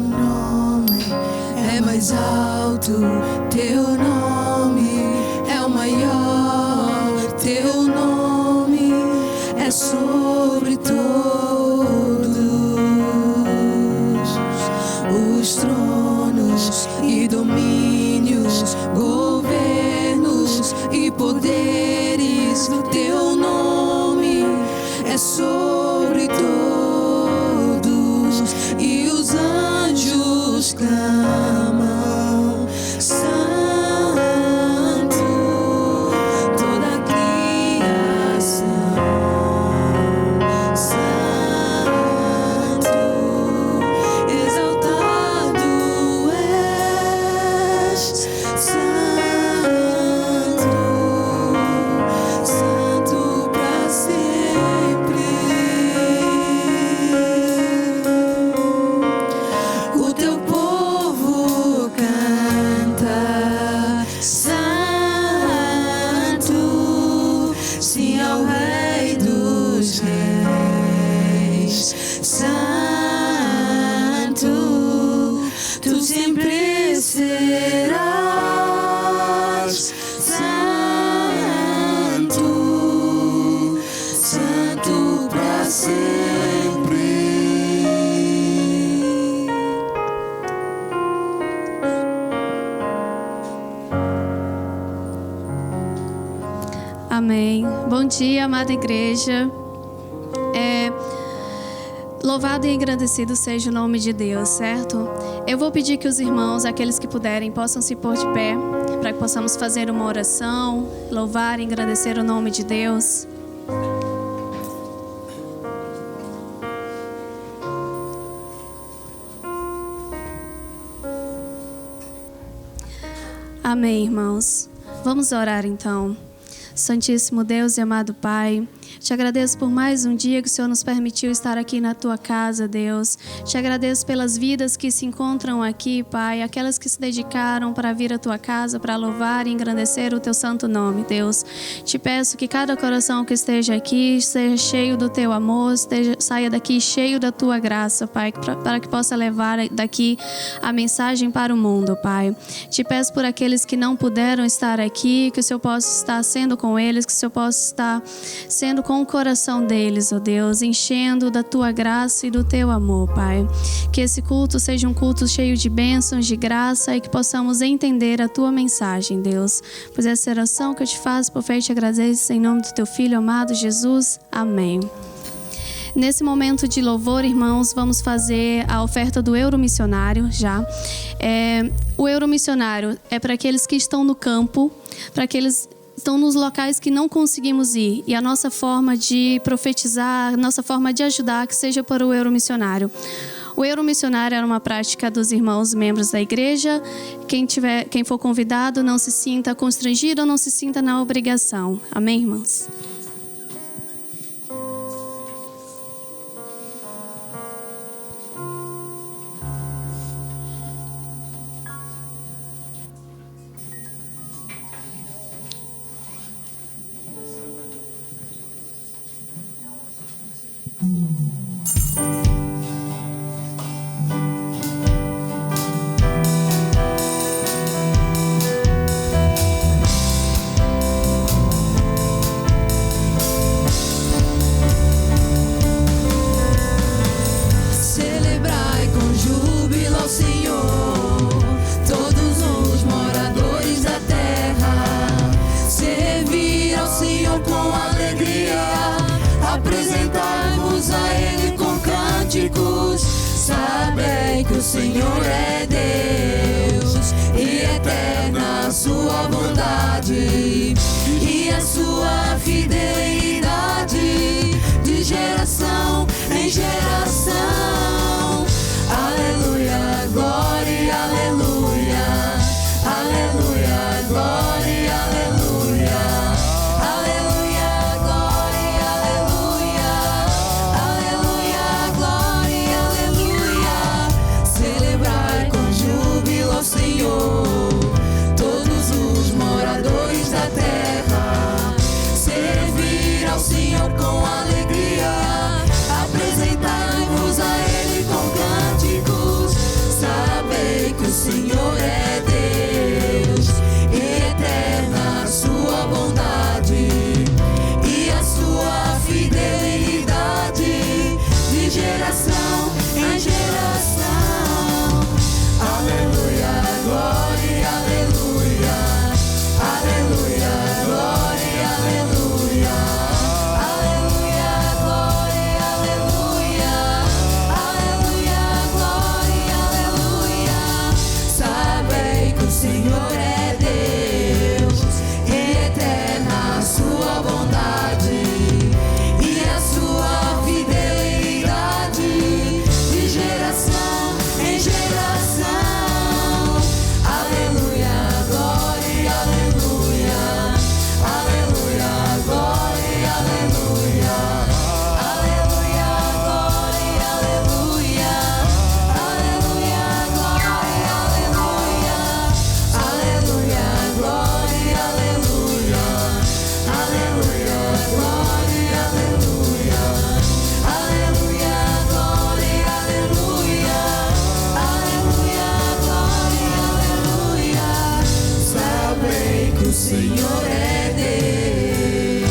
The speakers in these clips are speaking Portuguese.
nome é mais alto, teu nome é o maior, teu nome é sobre todos os tronos e domínios, governos e poderes. Do teu nome é sobre todos, e os anjos clamam: Santo. Toda a criação, Santo, exaltado és, Santo, Santo para sempre. O teu povo canta: Santo, sim, ao Rei dos Reis. Santo, tu sempre serás. Santo, Santo para sempre. Amém. Bom dia, amada igreja. Louvado e engrandecido seja o nome de Deus, certo? Eu vou pedir que os irmãos, aqueles que puderem, possam se pôr de pé, para que possamos fazer uma oração, louvar e engrandecer o nome de Deus. Amém, irmãos. Vamos orar então. Santíssimo Deus e amado Pai, te agradeço por mais um dia que o Senhor nos permitiu estar aqui na Tua casa, Deus. Te agradeço pelas vidas que se encontram aqui, Pai, aquelas que se dedicaram para vir à Tua casa, para louvar e engrandecer o Teu santo nome, Deus. Te peço que cada coração que esteja aqui seja cheio do Teu amor, saia daqui cheio da Tua graça, Pai, para que possa levar daqui a mensagem para o mundo, Pai. Te peço por aqueles que não puderam estar aqui, que o Senhor possa estar sendo com eles, que o Senhor possa estar sendo com o coração deles, ó Deus, enchendo da Tua graça e do Teu amor, Pai. Que esse culto seja um culto cheio de bênçãos, de graça, e que possamos entender a Tua mensagem, Deus. Pois essa oração que eu te faço, por fé, e te agradeço em nome do Teu Filho amado Jesus. Amém. Nesse momento de louvor, irmãos, vamos fazer a oferta do Euromissionário já. O Euromissionário é para aqueles que estão no campo, para aqueles estão nos locais que não conseguimos ir, e a nossa forma de profetizar, a nossa forma de ajudar, que seja para o Euromissionário. O Euromissionário era uma prática dos irmãos membros da igreja. Quem for convidado, não se sinta constrangido ou não se sinta na obrigação. Amém, irmãos? Celebrai com júbilo ao Senhor, todos os moradores da terra. Servir ao Senhor com alegria, apresentai-vos a Ele com cânticos. Sabei que o Senhor é Deus, e eterna a sua bondade, e a sua fidelidade, de geração em geração. Aleluia, glória, aleluia, aleluia, glória, aleluia, aleluia, glória, aleluia, aleluia, glória, aleluia. Celebrai Senhor é Deus.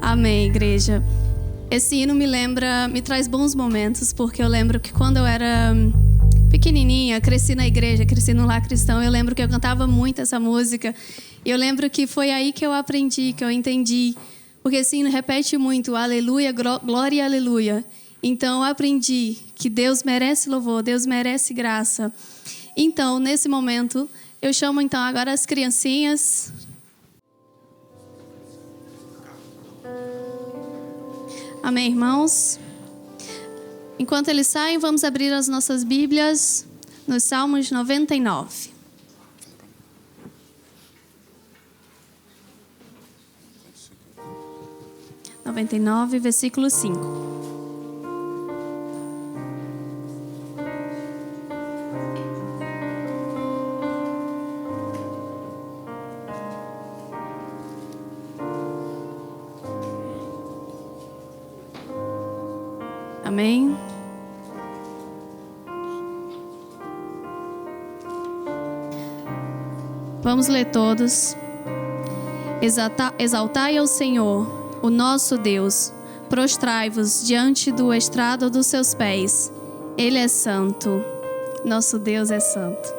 Amém, igreja. Esse hino me traz bons momentos, porque eu lembro que quando eu era pequenininha, cresci na igreja, cresci no lar cristão, eu lembro que eu cantava muito essa música. E eu lembro que foi aí que eu aprendi, que eu entendi. Porque esse hino repete muito, aleluia, glória e aleluia. Então eu aprendi que Deus merece louvor, Deus merece graça. Então, nesse momento, eu chamo então agora as criancinhas. Amém, irmãos? Enquanto eles saem, vamos abrir as nossas Bíblias nos Salmos 99. Versículo 5. Amém? Vamos ler todos. Exaltai ao Senhor, o nosso Deus. Prostrai-vos diante do estrado dos seus pés. Ele é santo. Nosso Deus é santo.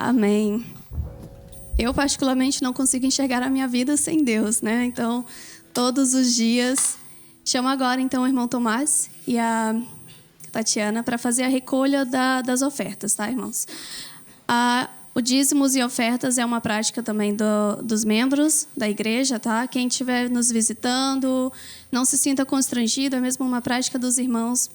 Amém. Eu, particularmente, não consigo enxergar a minha vida sem Deus, né? Então, todos os dias... Chamo agora, então, o irmão Tomás e a Tatiana para fazer a recolha das ofertas, tá, irmãos? O dízimos e ofertas é uma prática também dos membros da igreja, tá? Quem estiver nos visitando, não se sinta constrangido, é mesmo uma prática dos irmãos.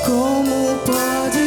Como pode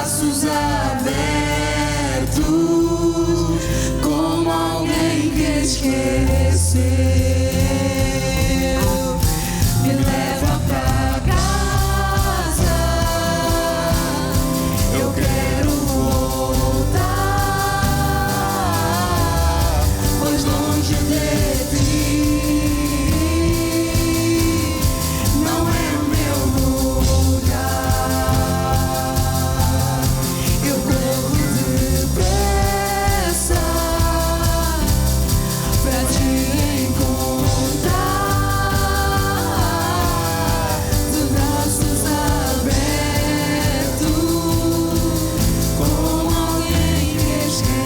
braços abertos, como alguém que esqueceu. Me leva pra casa, eu quero voltar, pois longe de ti não é o meu lugar. Eu corro depressa pra te encontrar, de braços abertos, como alguém que esqueceu.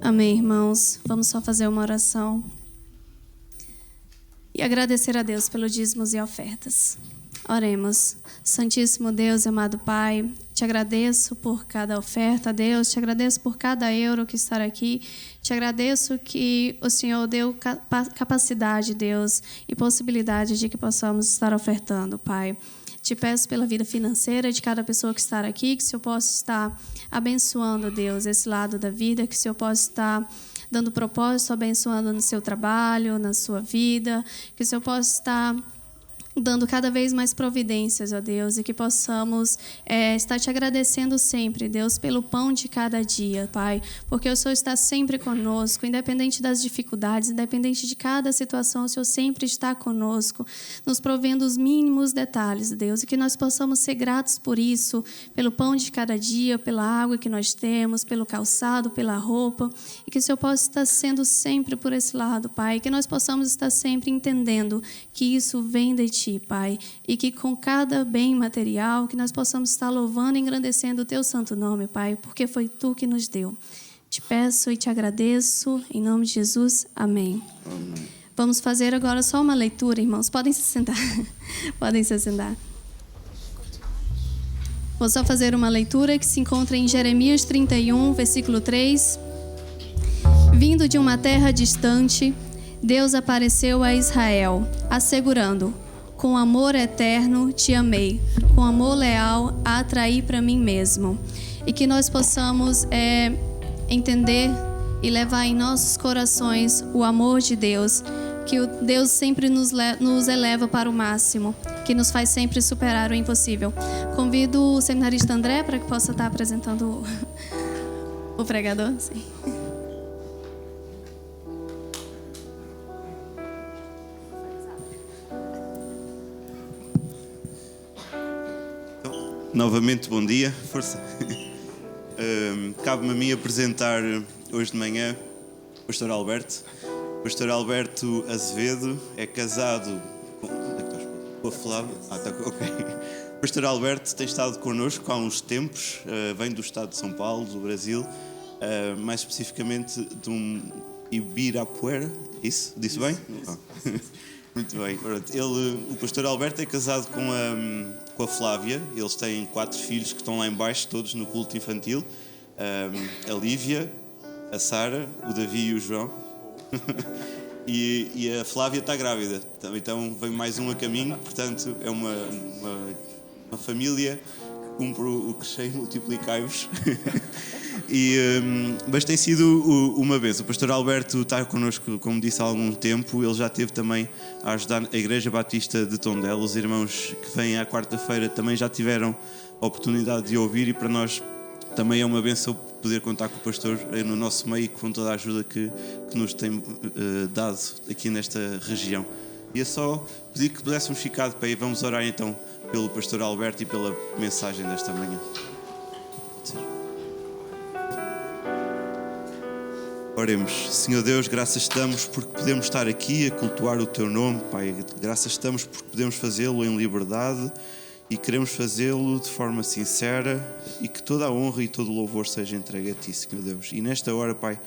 Amém, irmãos. Vamos só fazer uma oração e agradecer a Deus pelos dízimos e ofertas. Oremos. Santíssimo Deus, amado Pai, te agradeço por cada oferta, Deus, te agradeço por cada euro que está aqui, te agradeço que o Senhor deu capacidade, Deus, e possibilidade de que possamos estar ofertando, Pai. Te peço pela vida financeira de cada pessoa que está aqui, que o Senhor possa estar abençoando, Deus, esse lado da vida, que o Senhor possa estar dando propósito, abençoando no seu trabalho, na sua vida, que o Senhor possa estar dando cada vez mais providências, ó Deus, e que possamos estar te agradecendo sempre, Deus, pelo pão de cada dia, Pai, porque o Senhor está sempre conosco, independente das dificuldades, independente de cada situação, o Senhor sempre está conosco, nos provendo os mínimos detalhes, Deus, e que nós possamos ser gratos por isso, pelo pão de cada dia, pela água que nós temos, pelo calçado, pela roupa, e que o Senhor possa estar sendo sempre por esse lado, Pai, e que nós possamos estar sempre entendendo que isso vem de Ti, Pai, e que com cada bem material, que nós possamos estar louvando e engrandecendo o Teu santo nome, Pai, porque foi Tu que nos deu. Te peço e te agradeço, em nome de Jesus, amém. Amém. Vamos fazer agora só uma leitura, irmãos. Podem se sentar. Podem se sentar. Vou só fazer uma leitura que se encontra em Jeremias 31, versículo 3. Vindo de uma terra distante, Deus apareceu a Israel, assegurando: com amor eterno te amei, com amor leal a atraí para mim mesmo. E que nós possamos entender e levar em nossos corações o amor de Deus, que o Deus sempre nos eleva para o máximo, que nos faz sempre superar o impossível. Convido o seminarista André para que possa estar apresentando o pregador. Sim. Novamente, bom dia, força. Cabe-me a mim apresentar hoje de manhã o Pastor Alberto. O Pastor Alberto Azevedo é casado com a Flávia. Ok. O Pastor Alberto tem estado connosco há uns tempos, vem do estado de São Paulo, do Brasil, mais especificamente de um Ibirapuera. Isso? Disse bem? Muito bem. O Pastor Alberto é casado com a Flávia. Eles têm 4 filhos que estão lá em baixo, todos no culto infantil. A Lívia, a Sara, o Davi e o João. E a Flávia está grávida. Então vem mais um a caminho. Portanto, é uma família que cumpre o crescer e multiplicai-vos. Mas tem sido uma vez. O Pastor Alberto está connosco, como disse, há algum tempo. Ele já esteve também a ajudar a Igreja Batista de Tondela. Os irmãos que vêm à quarta-feira também já tiveram a oportunidade de ouvir, e para nós também é uma bênção poder contar com o pastor no nosso meio, com toda a ajuda que nos tem dado aqui nesta região. E é só pedir que pudéssemos ficar de pé e vamos orar então pelo pastor Alberto e pela mensagem desta manhã. Oremos. Senhor Deus, graças te damos porque podemos estar aqui a cultuar o Teu nome, Pai. Graças te damos porque podemos fazê-lo em liberdade e queremos fazê-lo de forma sincera e que toda a honra e todo o louvor seja entregue a Ti, Senhor Deus. E nesta hora, Pai,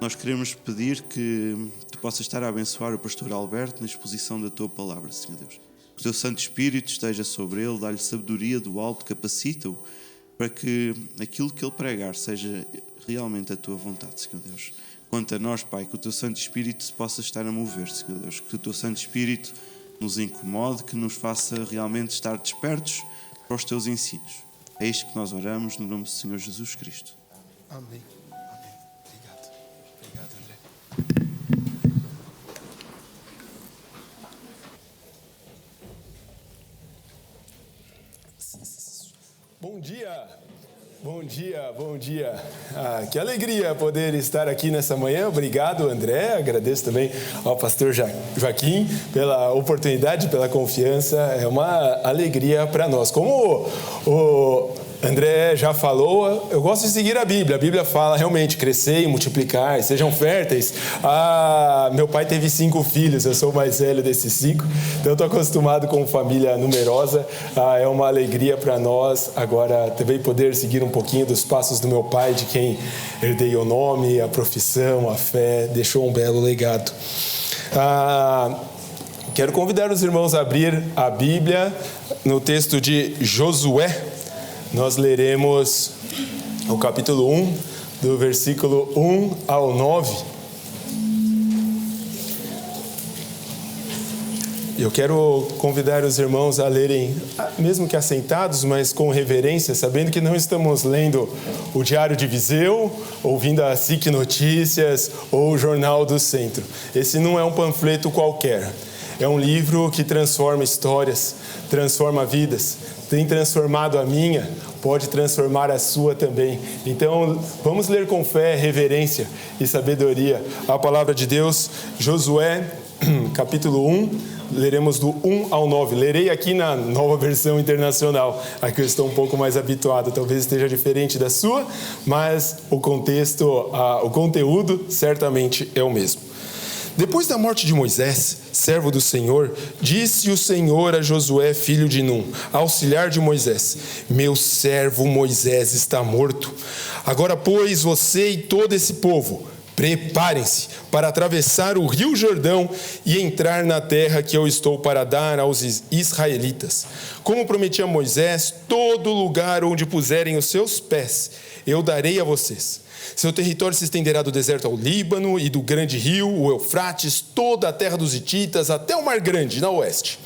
nós queremos pedir que Tu possas estar a abençoar o pastor Alberto na exposição da Tua palavra, Senhor Deus. Que o Teu Santo Espírito esteja sobre ele, dá-lhe sabedoria do alto, capacita-o para que aquilo que ele pregar seja realmente a Tua vontade, Senhor Deus. Quanto a nós, Pai, que o Teu Santo Espírito se possa estar a mover, Senhor Deus. Que o Teu Santo Espírito nos incomode, que nos faça realmente estar despertos para os Teus ensinos. É isto que nós oramos no nome do Senhor Jesus Cristo. Amém. Amém. Obrigado. Obrigado, André. Bom dia. Bom dia, bom dia. Que alegria poder estar aqui nessa manhã. Obrigado, André. Agradeço também ao pastor Joaquim pela oportunidade, pela confiança. É uma alegria para nós. Como o André já falou, eu gosto de seguir a Bíblia. A Bíblia fala realmente crescer e multiplicar, sejam férteis. Meu pai teve 5 filhos, eu sou o mais velho desses 5, então estou acostumado com família numerosa. É uma alegria para nós agora também poder seguir um pouquinho dos passos do meu pai, de quem herdei o nome, a profissão, a fé, deixou um belo legado. Quero convidar os irmãos a abrir a Bíblia no texto de Josué. Nós leremos o capítulo 1, do versículo 1 ao 9. Eu quero convidar os irmãos a lerem, mesmo que assentados, mas com reverência, sabendo que não estamos lendo o Diário de Viseu, ouvindo a SIC Notícias ou o Jornal do Centro. Esse não é um panfleto qualquer. É um livro que transforma histórias, transforma vidas. Tem transformado a minha, pode transformar a sua também. Então, vamos ler com fé, reverência e sabedoria a palavra de Deus. Josué, capítulo 1, leremos do 1 ao 9. Lerei aqui na Nova Versão Internacional. Aqui eu estou um pouco mais habituado, talvez esteja diferente da sua, mas o contexto, o conteúdo certamente é o mesmo. Depois da morte de Moisés, servo do Senhor, disse o Senhor a Josué, filho de Num, auxiliar de Moisés: meu servo Moisés está morto. Agora, pois, você e todo esse povo, preparem-se para atravessar o rio Jordão e entrar na terra que eu estou para dar aos israelitas. Como prometi a Moisés, todo lugar onde puserem os seus pés, eu darei a vocês. Seu território se estenderá do deserto ao Líbano e do grande rio, o Eufrates, toda a terra dos hititas, até o Mar Grande, na oeste.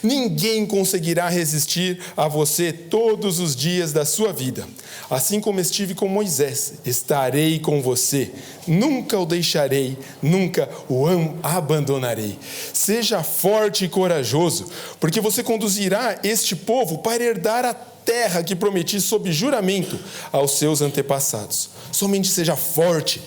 Ninguém conseguirá resistir a você todos os dias da sua vida. Assim como estive com Moisés, estarei com você. Nunca o deixarei, nunca o abandonarei. Seja forte e corajoso, porque você conduzirá este povo para herdar a terra que prometi sob juramento aos seus antepassados. Somente seja forte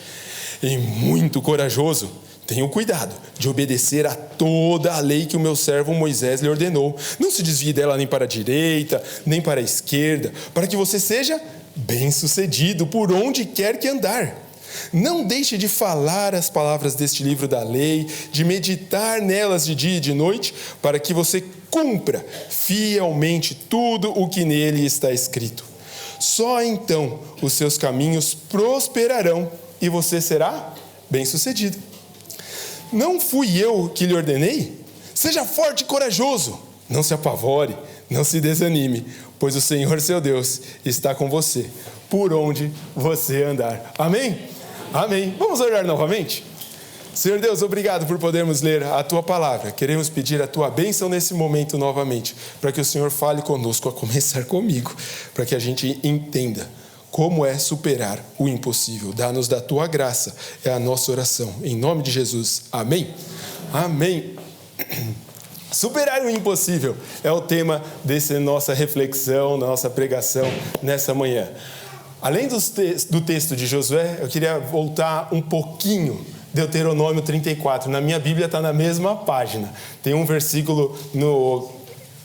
e muito corajoso. Tenha cuidado de obedecer a toda a lei que o meu servo Moisés lhe ordenou. Não se desvie dela nem para a direita, nem para a esquerda, para que você seja bem-sucedido por onde quer que andar. Não deixe de falar as palavras deste livro da lei, de meditar nelas de dia e de noite, para que você cumpra fielmente tudo o que nele está escrito. Só então os seus caminhos prosperarão e você será bem-sucedido. Não fui eu que lhe ordenei? Seja forte e corajoso. Não se apavore, não se desanime, pois o Senhor, seu Deus, está com você, por onde você andar. Amém? Amém. Vamos orar novamente? Senhor Deus, obrigado por podermos ler a Tua palavra. Queremos pedir a Tua bênção nesse momento novamente, para que o Senhor fale conosco, a começar comigo, para que a gente entenda como é superar o impossível. Dá-nos da Tua graça, é a nossa oração. Em nome de Jesus. Amém. Amém. Superar o impossível é o tema dessa nossa reflexão, nossa pregação nessa manhã. Além do texto de Josué, eu queria voltar um pouquinho. Deuteronômio 34. Na minha Bíblia está na mesma página. Tem um versículo no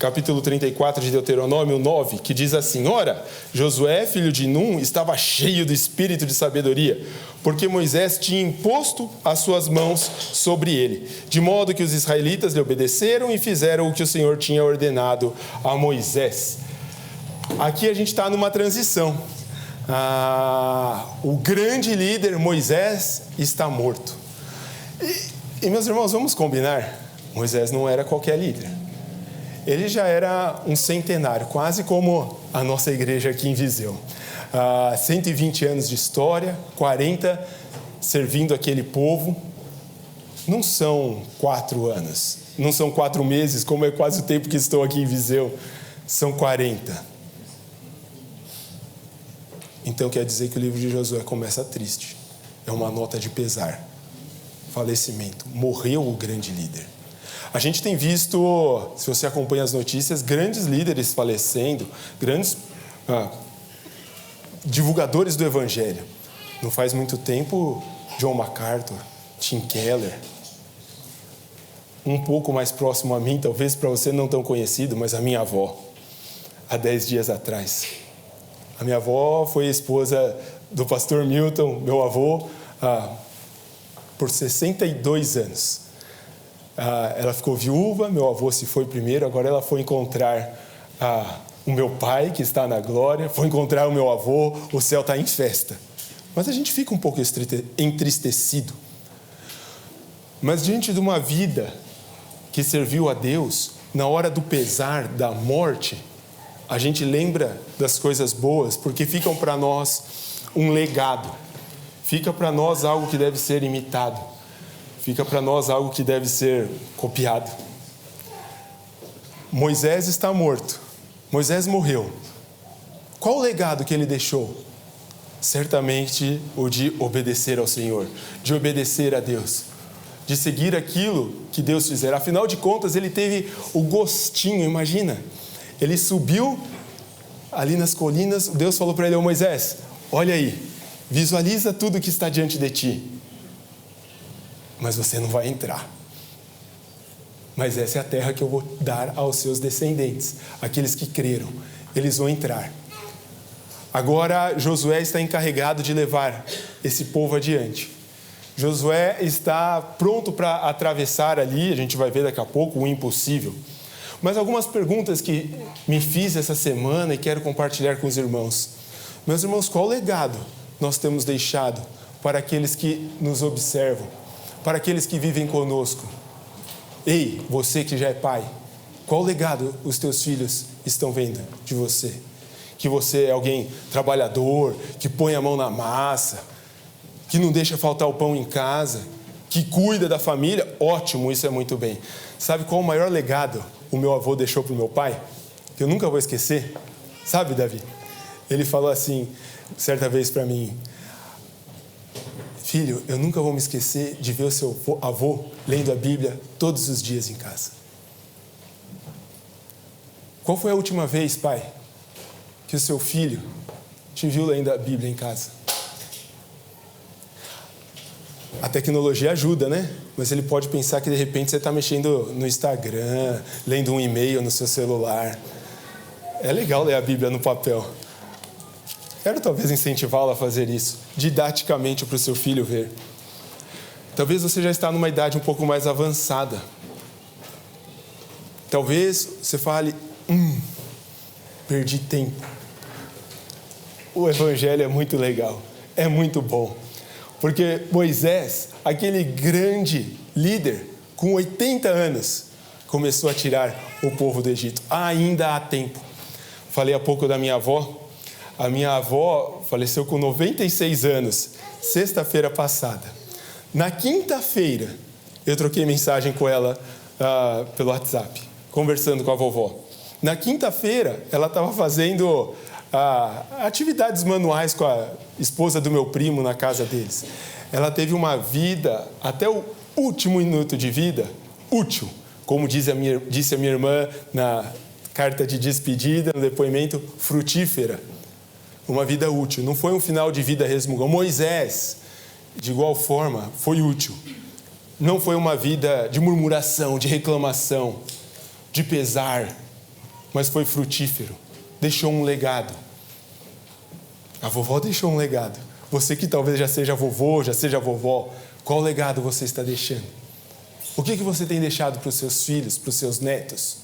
capítulo 34 de Deuteronômio 9, que diz assim: Ora, Josué, filho de Num, estava cheio do espírito de sabedoria, porque Moisés tinha imposto as suas mãos sobre ele, de modo que os israelitas lhe obedeceram e fizeram o que o Senhor tinha ordenado a Moisés. Aqui a gente está numa transição. O grande líder Moisés está morto. E meus irmãos, vamos combinar, Moisés não era qualquer líder. Ele já era um centenário, quase como a nossa igreja aqui em Viseu. 120 anos de história, 40 servindo aquele povo. Não são 4 anos, não são 4 meses, como é quase o tempo que estou aqui em Viseu. São 40. Então quer dizer que o livro de Josué começa triste. É uma nota de pesar. Falecimento. Morreu o grande líder. A gente tem visto, se você acompanha as notícias, grandes líderes falecendo, grandes divulgadores do Evangelho. Não faz muito tempo, John MacArthur, Tim Keller. Um pouco mais próximo a mim, talvez para você não tão conhecido, mas a minha avó, há 10 dias atrás. A minha avó foi esposa do pastor Milton, meu avô, por 62 anos. Ela ficou viúva, meu avô se foi primeiro, agora ela foi encontrar o meu pai, que está na glória, foi encontrar o meu avô, o céu está em festa. Mas a gente fica um pouco entristecido. Mas diante de uma vida que serviu a Deus, na hora do pesar, da morte, a gente lembra das coisas boas, porque ficam para nós um legado. Fica para nós algo que deve ser imitado. Fica para nós algo que deve ser copiado. Moisés está morto. Moisés morreu. Qual o legado que ele deixou? Certamente o de obedecer ao Senhor, de obedecer a Deus, de seguir aquilo que Deus fizer. Afinal de contas, ele teve o gostinho, imagina. Ele subiu ali nas colinas, Deus falou para ele: ô Moisés, olha aí, visualiza tudo que está diante de ti. Mas você não vai entrar. Mas essa é a terra que eu vou dar aos seus descendentes, aqueles que creram. Eles vão entrar. Agora Josué está encarregado de levar esse povo adiante. Josué está pronto para atravessar ali, a gente vai ver daqui a pouco, o impossível. Mas algumas perguntas que me fiz essa semana e quero compartilhar com os irmãos. Meus irmãos, qual legado nós temos deixado para aqueles que nos observam, para aqueles que vivem conosco? Ei, você que já é pai, qual legado os teus filhos estão vendo de você? Que você é alguém trabalhador, que põe a mão na massa, que não deixa faltar o pão em casa, que cuida da família? Ótimo, isso é muito bem. Sabe qual o maior legado o meu avô deixou para o meu pai? Que eu nunca vou esquecer. Sabe, Davi? Ele falou assim, certa vez para mim: filho, eu nunca vou me esquecer de ver o seu avô lendo a Bíblia todos os dias em casa. Qual foi a última vez, pai, que o seu filho te viu lendo a Bíblia em casa? A tecnologia ajuda, né? Mas ele pode pensar que de repente você está mexendo no Instagram, lendo um e-mail no seu celular. É legal ler a Bíblia no papel. Quero talvez incentivá-lo a fazer isso, didaticamente para o seu filho ver. Talvez você já está numa idade um pouco mais avançada. Talvez você fale: perdi tempo. O Evangelho é muito legal, é muito bom. Porque Moisés, aquele grande líder, com 80 anos, começou a tirar o povo do Egito. Ainda há tempo. Falei há pouco da minha avó. A minha avó faleceu com 96 anos, sexta-feira passada. Na quinta-feira, eu troquei mensagem com ela pelo WhatsApp, conversando com a vovó. Na quinta-feira, ela estava fazendo atividades manuais com a esposa do meu primo na casa deles. Ela teve uma vida, até o último minuto de vida, útil. Como disse a minha irmã na carta de despedida, no depoimento, frutífera. Uma vida útil. Não foi um final de vida resmungão. Moisés, de igual forma, foi útil. Não foi uma vida de murmuração, de reclamação, de pesar. mas foi frutífero. Deixou um legado. A vovó deixou um legado. Você que talvez já seja vovô, já seja vovó, qual legado você está deixando? O que você tem deixado para os seus filhos, para os seus netos?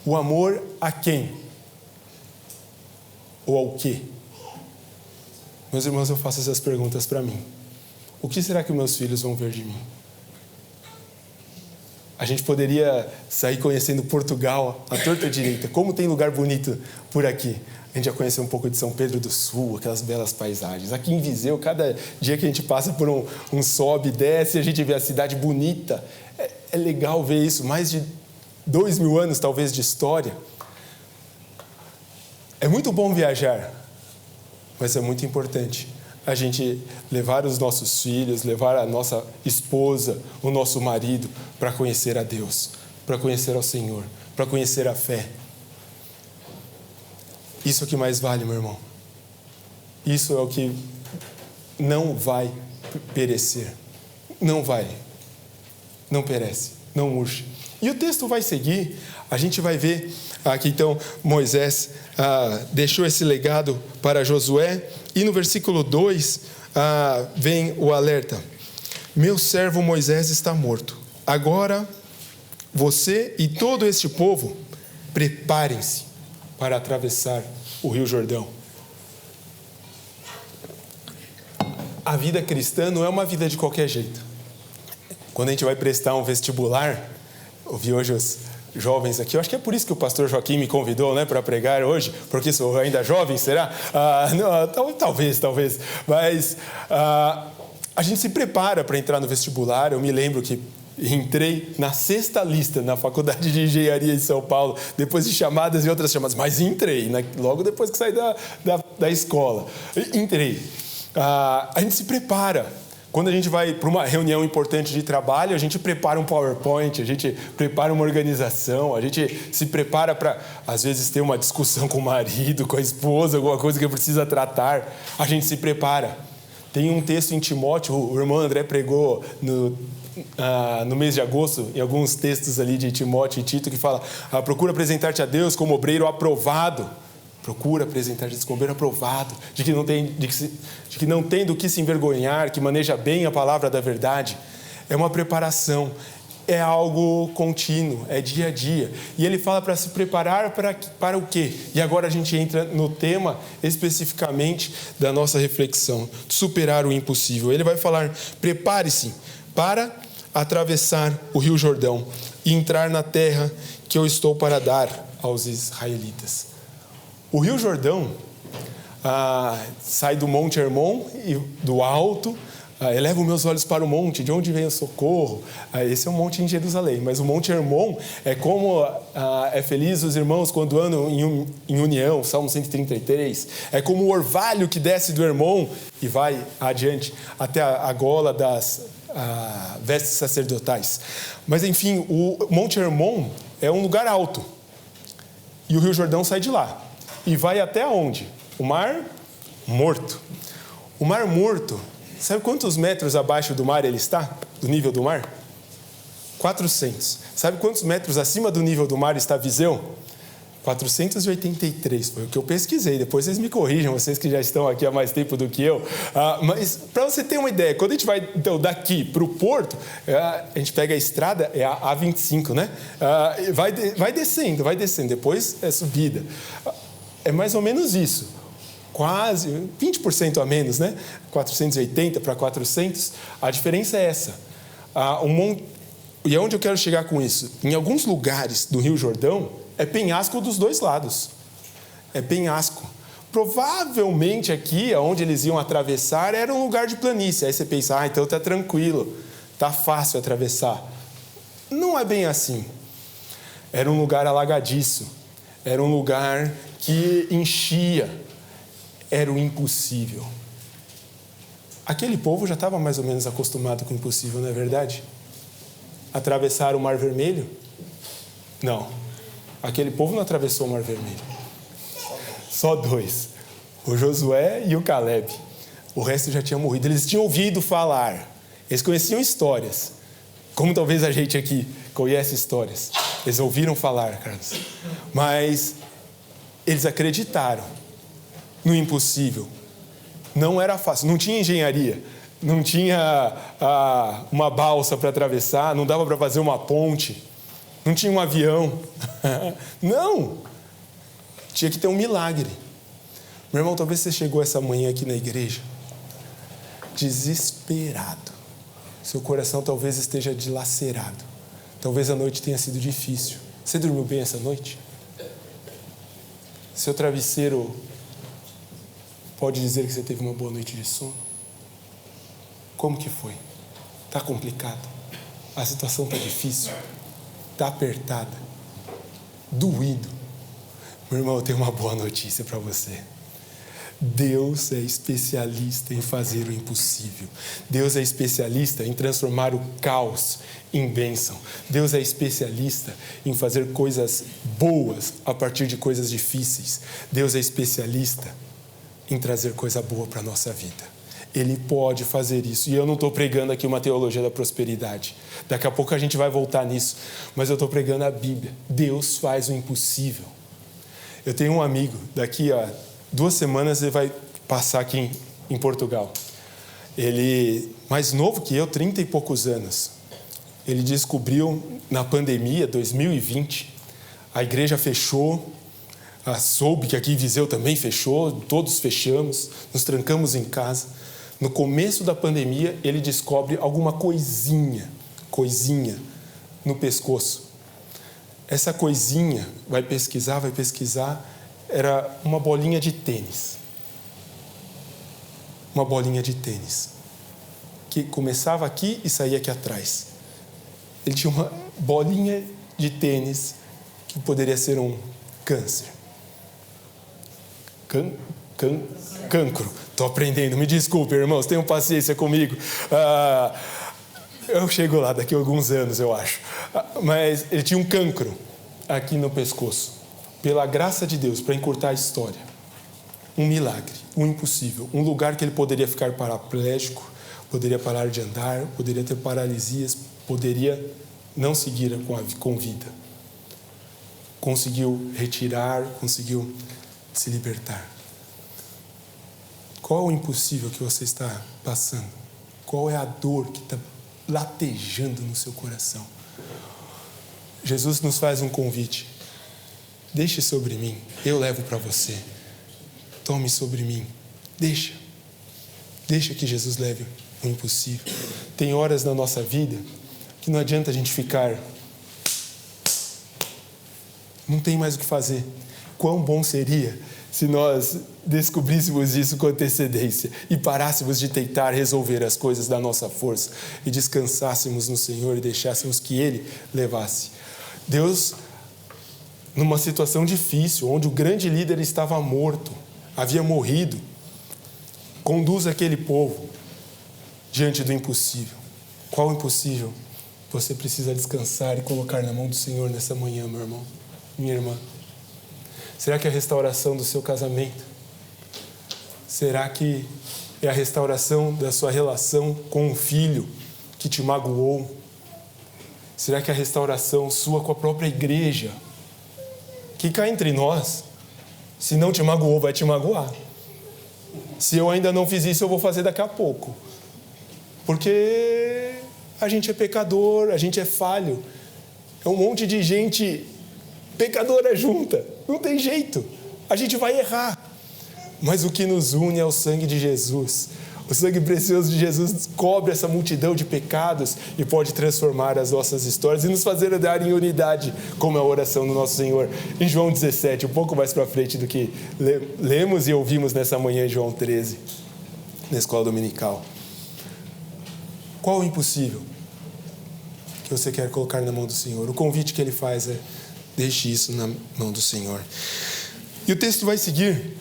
O amor a quem? Ou ao quê? Meus irmãos, eu faço essas perguntas para mim. O que será que meus filhos vão ver de mim? A gente poderia sair conhecendo Portugal à torta direita. Como tem lugar bonito por aqui. A gente já conheceu um pouco de São Pedro do Sul, aquelas belas paisagens. Aqui em Viseu, cada dia que a gente passa por um sobe e desce, a gente vê a cidade bonita. É legal ver isso. Mais de 2000 anos, talvez, de história. É muito bom viajar, mas é muito importante a gente levar os nossos filhos, levar a nossa esposa, o nosso marido, para conhecer a Deus, para conhecer ao Senhor, para conhecer a fé. Isso é o que mais vale, meu irmão. Isso é o que não vai perecer. Não vai. Não perece. Não murcha. E o texto vai seguir. A gente vai ver aqui, então, Moisés deixou esse legado para Josué. E no versículo 2 vem o alerta. Meu servo Moisés está morto. Agora, você e todo este povo, preparem-se para atravessar o Rio Jordão. A vida cristã não é uma vida de qualquer jeito. Quando a gente vai prestar um vestibular, ouvi hoje os jovens aqui, eu acho que é por isso que o pastor Joaquim me convidou, né, para pregar hoje, porque sou ainda jovem, será? Não, talvez, mas a gente se prepara para entrar no vestibular. Eu me lembro que entrei na 6ª lista na Faculdade de Engenharia em São Paulo, depois de chamadas e outras chamadas, mas entrei, né? Logo depois que saí da escola. Entrei. A gente se prepara. Quando a gente vai para uma reunião importante de trabalho, a gente prepara um PowerPoint, a gente prepara uma organização, a gente se prepara para, às vezes, ter uma discussão com o marido, com a esposa, alguma coisa que precisa tratar. A gente se prepara. Tem um texto em Timóteo, o irmão André pregou no mês de agosto, em alguns textos ali de Timóteo e Tito, que fala: procura apresentar-te a Deus como obreiro aprovado. Procura apresentar-te como obreiro aprovado, de que não tem do que se envergonhar, que maneja bem a palavra da verdade. É uma preparação, é algo contínuo, é dia a dia. E ele fala para se preparar para o quê? E agora a gente entra no tema especificamente da nossa reflexão, superar o impossível. Ele vai falar: prepare-se para atravessar o Rio Jordão e entrar na terra que eu estou para dar aos israelitas. O Rio Jordão sai do Monte Hermon e do alto. Elevo meus olhos para o monte, de onde vem o socorro? Esse é um monte em Jerusalém, mas o Monte Hermon é como é feliz os irmãos quando andam em união, Salmo 133. É como o orvalho que desce do Hermon e vai adiante até a gola das vestes sacerdotais. Mas enfim, o Monte Hermon é um lugar alto e o Rio Jordão sai de lá e vai até onde? O Mar Morto. O Mar Morto, sabe quantos metros abaixo do mar ele está? Do nível do mar? 400. Sabe quantos metros acima do nível do mar está Viseu? 483, foi o que eu pesquisei. Depois vocês me corrijam, vocês que já estão aqui há mais tempo do que eu. Mas para você ter uma ideia, quando a gente vai então, daqui para o porto, a gente pega a estrada, é a A25, né? Vai descendo, depois é subida. É mais ou menos isso. Quase 20% a menos, né? 480 para 400. A diferença é essa. E aonde eu quero chegar com isso? Em alguns lugares do Rio Jordão, é penhasco dos dois lados. É penhasco. Provavelmente aqui, onde eles iam atravessar, era um lugar de planície. Aí você pensa, então está tranquilo, está fácil atravessar. Não é bem assim. Era um lugar alagadiço. Era um lugar que enchia. Era o impossível. Aquele povo já estava mais ou menos acostumado com o impossível, não é verdade? Atravessar o Mar Vermelho? Não. Aquele povo não atravessou o Mar Vermelho. Só 2. O Josué e o Caleb. O resto já tinha morrido. Eles tinham ouvido falar. Eles conheciam histórias. Como talvez a gente aqui conhece histórias. Eles ouviram falar, Carlos. Mas eles acreditaram no impossível. Não era fácil, não tinha engenharia, não tinha uma balsa para atravessar, não dava para fazer uma ponte, não tinha um avião. Não! Tinha que ter um milagre. Meu irmão, talvez você chegou essa manhã aqui na igreja desesperado. Seu coração talvez esteja dilacerado. Talvez a noite tenha sido difícil. Você dormiu bem essa noite? Seu travesseiro pode dizer que você teve uma boa noite de sono? Como que foi? Está complicado? A situação está difícil? Está apertada? Doído? Meu irmão, eu tenho uma boa notícia para você. Deus é especialista em fazer o impossível. Deus é especialista em transformar o caos em bênção. Deus é especialista em fazer coisas boas a partir de coisas difíceis. Deus é especialista em trazer coisa boa para a nossa vida. Ele pode fazer isso. E eu não estou pregando aqui uma teologia da prosperidade. Daqui a pouco a gente vai voltar nisso. Mas eu estou pregando a Bíblia. Deus faz o impossível. Eu tenho um amigo, daqui a 2 semanas ele vai passar aqui em Portugal. Ele, mais novo que eu, 30 e poucos anos. Ele descobriu na pandemia, 2020, a igreja fechou, soube que aqui em Viseu também fechou, todos fechamos, nos trancamos em casa. No começo da pandemia, ele descobre alguma coisinha no pescoço. Essa coisinha, vai pesquisar, era uma bolinha de tênis. Uma bolinha de tênis. Que começava aqui e saía aqui atrás. Ele tinha uma bolinha de tênis que poderia ser um câncer. Cancro. Estou aprendendo, me desculpe, irmãos, tenham paciência comigo. Eu chego lá daqui a alguns anos, eu acho. Mas ele tinha um cancro aqui no pescoço. Pela graça de Deus, para encurtar a história. Um milagre, um impossível. Um lugar que ele poderia ficar paraplégico, poderia parar de andar, poderia ter paralisias, poderia não seguir com vida. Conseguiu retirar, conseguiu se libertar. Qual é o impossível que você está passando? Qual é a dor que está latejando no seu coração? Jesus nos faz um convite. Deixe sobre mim, eu levo para você. Tome sobre mim. Deixa que Jesus leve o impossível. Tem horas na nossa vida que não adianta a gente ficar. Não tem mais o que fazer. Quão bom seria se nós descobríssemos isso com antecedência e parássemos de tentar resolver as coisas da nossa força e descansássemos no Senhor e deixássemos que Ele levasse. Deus, numa situação difícil, onde o grande líder estava morto, havia morrido, conduz aquele povo diante do impossível. Qual o impossível? Você precisa descansar e colocar na mão do Senhor nessa manhã, meu irmão, minha irmã. Será que é a restauração do seu casamento? Será que é a restauração da sua relação com um filho que te magoou? Será que é a restauração sua com a própria igreja? Que cá entre nós, se não te magoou, vai te magoar. Se eu ainda não fiz isso, eu vou fazer daqui a pouco. Porque a gente é pecador, a gente é falho. É um monte de gente pecadora junta. Não tem jeito. A gente vai errar. Mas o que nos une é o sangue de Jesus. O sangue precioso de Jesus cobre essa multidão de pecados e pode transformar as nossas histórias e nos fazer andar em unidade, como é a oração do nosso Senhor. Em João 17, um pouco mais para frente do que lemos e ouvimos nessa manhã em João 13, na escola dominical. Qual o impossível que você quer colocar na mão do Senhor? O convite que Ele faz é: deixe isso na mão do Senhor. E o texto vai seguir.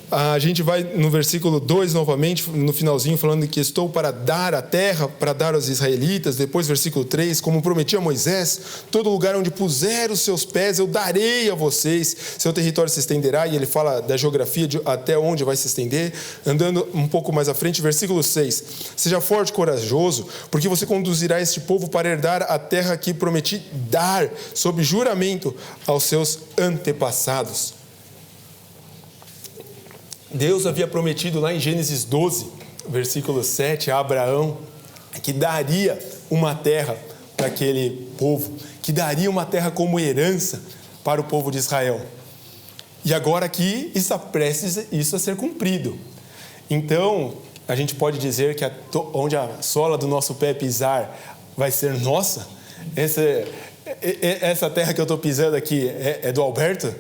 a gente vai no versículo 2 novamente, no finalzinho, falando que estou para dar a terra, para dar aos israelitas. Depois, versículo 3, como prometi a Moisés, todo lugar onde puser os seus pés, eu darei a vocês. Seu território se estenderá, e ele fala da geografia, de até onde vai se estender. Andando um pouco mais à frente, versículo 6, seja forte e corajoso, porque você conduzirá este povo para herdar a terra que prometi dar, sob juramento, aos seus antepassados. Deus havia prometido lá em Gênesis 12, versículo 7, a Abraão, que daria uma terra para aquele povo, que daria uma terra como herança para o povo de Israel. E agora aqui está prestes isso a ser cumprido. Então, a gente pode dizer que onde a sola do nosso pé pisar vai ser nossa? Essa terra que eu estou pisando aqui é do Alberto?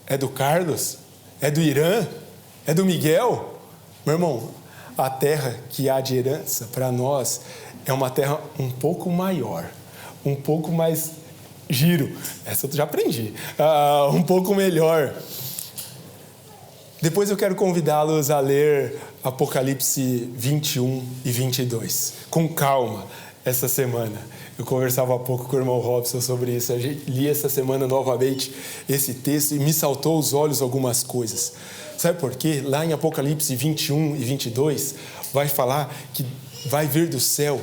É do Carlos? É do Irã? É do Miguel? Meu irmão, a terra que há de herança para nós é uma terra um pouco maior, um pouco mais giro. Essa eu já aprendi. Um pouco melhor. Depois eu quero convidá-los a ler Apocalipse 21 e 22, com calma, essa semana. Eu conversava há pouco com o irmão Robson sobre isso. Eu li essa semana novamente esse texto e me saltou aos olhos algumas coisas. Sabe por quê? Lá em Apocalipse 21 e 22, vai falar que vai vir do céu